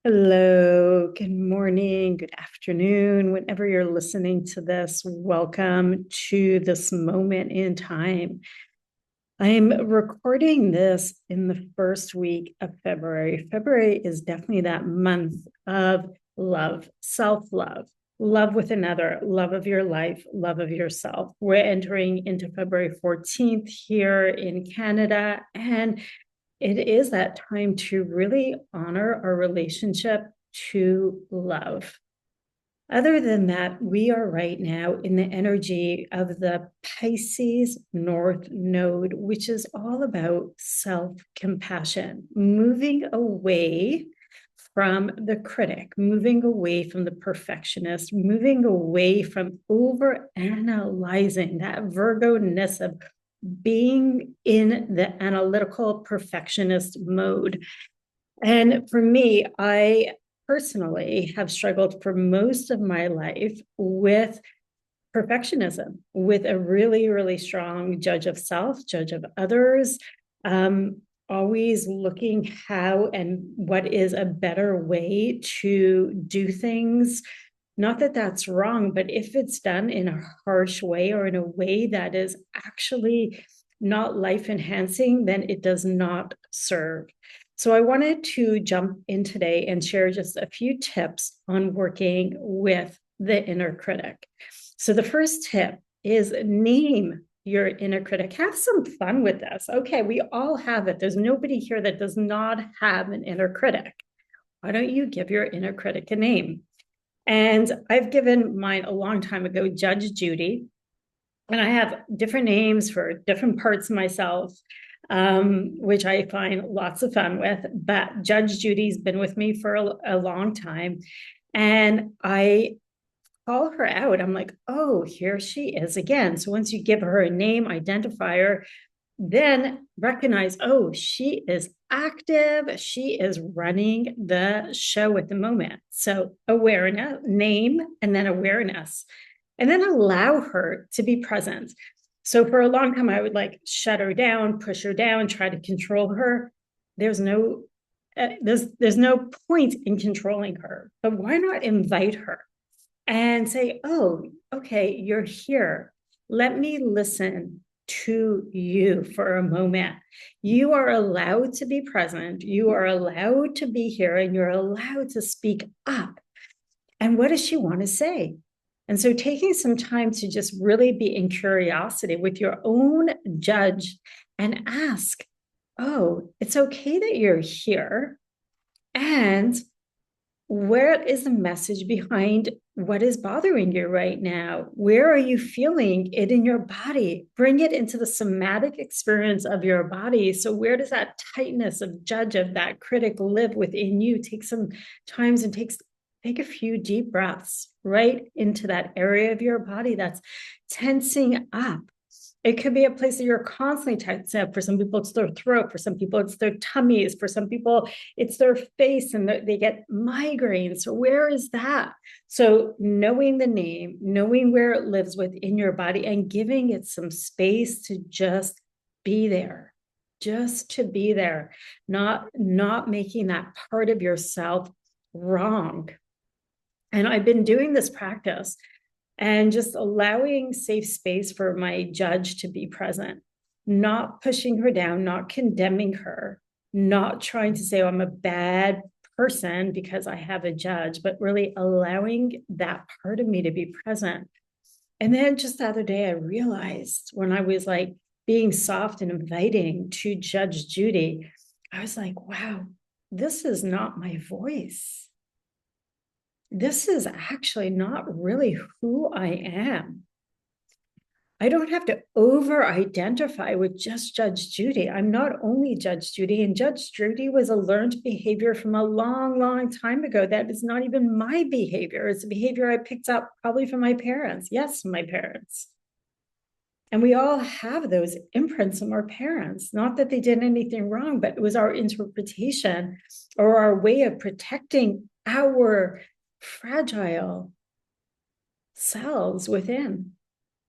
Hello, good morning, good afternoon, whenever you're listening to this. Welcome to this moment in time. I'm recording this in the first week of February. February is definitely that month of love, self-love, love with another, love of your life, love of yourself. We're entering into February 14th here in Canada, and it is that time to really honor our relationship to love. Other than that, we are right now in the energy of the Pisces North Node, which is all about self compassion, moving away from the critic, moving away from the perfectionist, moving away from over analyzing that Virgo ness of being in the analytical perfectionist mode. And for me, I personally have struggled for most of my life with perfectionism, with a really, really strong judge of self, judge of others, always looking how and what is a better way to do things. Not that that's wrong, but if it's done in a harsh way or in a way that is actually not life enhancing, then it does not serve. So I wanted to jump in today and share just a few tips on working with the inner critic. So the first tip is name your inner critic. Have some fun with this. Okay, we all have it. There's nobody here that does not have an inner critic. Why don't you give your inner critic a name? And I've given mine a long time ago, Judge Judy. And I have different names for different parts of myself, which I find lots of fun with. But Judge Judy's been with me for a long time. And I call her out. I'm like, oh, here she is again. So once you give her a name, identifier, then recognize, oh, she is active. She is running the show at the moment. So awareness, name, and then awareness, and then allow her to be present. So for a long time, I would like shut her down, push her down, try to control her. There's no there's no point in controlling her, but why not invite her and say, oh, okay, you're here. Let me listen to you for a moment. You are allowed to be present. You are allowed to be here, and you're allowed to speak up. And what does she want to say? And so taking some time to just really be in curiosity with your own judge and ask, oh, it's okay that you're here. And where is the message behind what is bothering you right now? Where are you feeling it in your body? Bring it into the somatic experience of your body. So where does that tightness of judge, of that critic live within you? Take some times and take a few deep breaths right into that area of your body that's tensing up. It could be a place that you're constantly tense up. For some people, it's their throat. For some people, it's their tummies. For some people, it's their face and they get migraines. So where is that? So knowing the name, knowing where it lives within your body, and giving it some space to just be there, just to be there, not making that part of yourself wrong. And I've been doing this practice and just allowing safe space for my judge to be present, not pushing her down, not condemning her, not trying to say, oh, I'm a bad person because I have a judge, but really allowing that part of me to be present. And then just the other day, I realized when I was like being soft and inviting to Judge Judy, I was like, wow, this is not my voice. This is actually not really who I am. I don't have to over identify with just Judge Judy. I'm not only Judge Judy, and Judge Judy was a learned behavior from a long, long time ago. That is not even my behavior. It's a behavior I picked up probably from my parents. Yes, my parents. And we all have those imprints from our parents. Not that they did anything wrong, but it was our interpretation or our way of protecting our fragile selves within,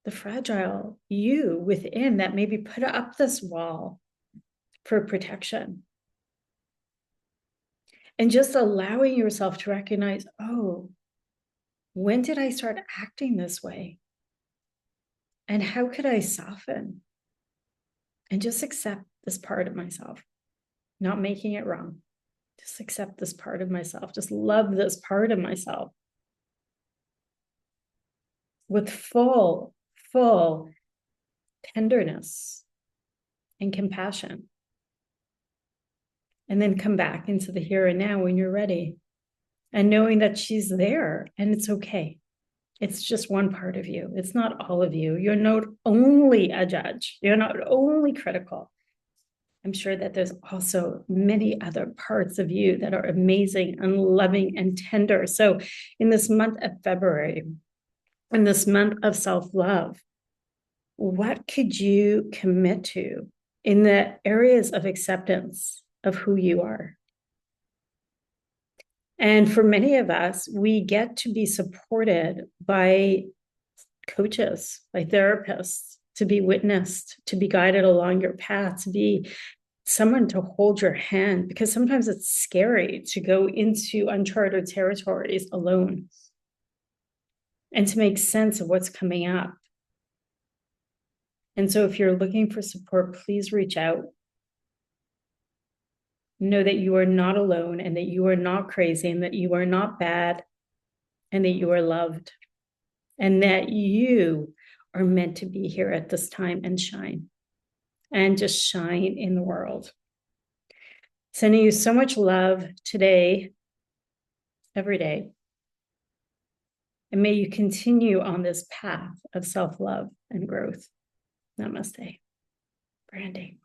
the fragile you within that maybe put up this wall for protection. And just allowing yourself to recognize, oh, when did I start acting this way? And how could I soften and just accept this part of myself, not making it wrong? Just accept this part of myself. Just love this part of myself with full tenderness and compassion. And then come back into the here and now when you're ready. And knowing that she's there and it's okay. It's just one part of you. It's not all of you. You're not only a judge. You're not only critical. I'm sure that there's also many other parts of you that are amazing and loving and tender. So in this month of February, in this month of self-love, what could you commit to in the areas of acceptance of who you are? And for many of us, we get to be supported by coaches, by therapists, to be witnessed, to be guided along your path, to be someone to hold your hand, because sometimes it's scary to go into uncharted territories alone and to make sense of what's coming up. And so if you're looking for support, please reach out. Know that you are not alone and that you are not crazy and that you are not bad and that you are loved and that you are meant to be here at this time and shine in the world. Sending you so much love today, every day. And may you continue on this path of self-love and growth. Namaste. Brandee.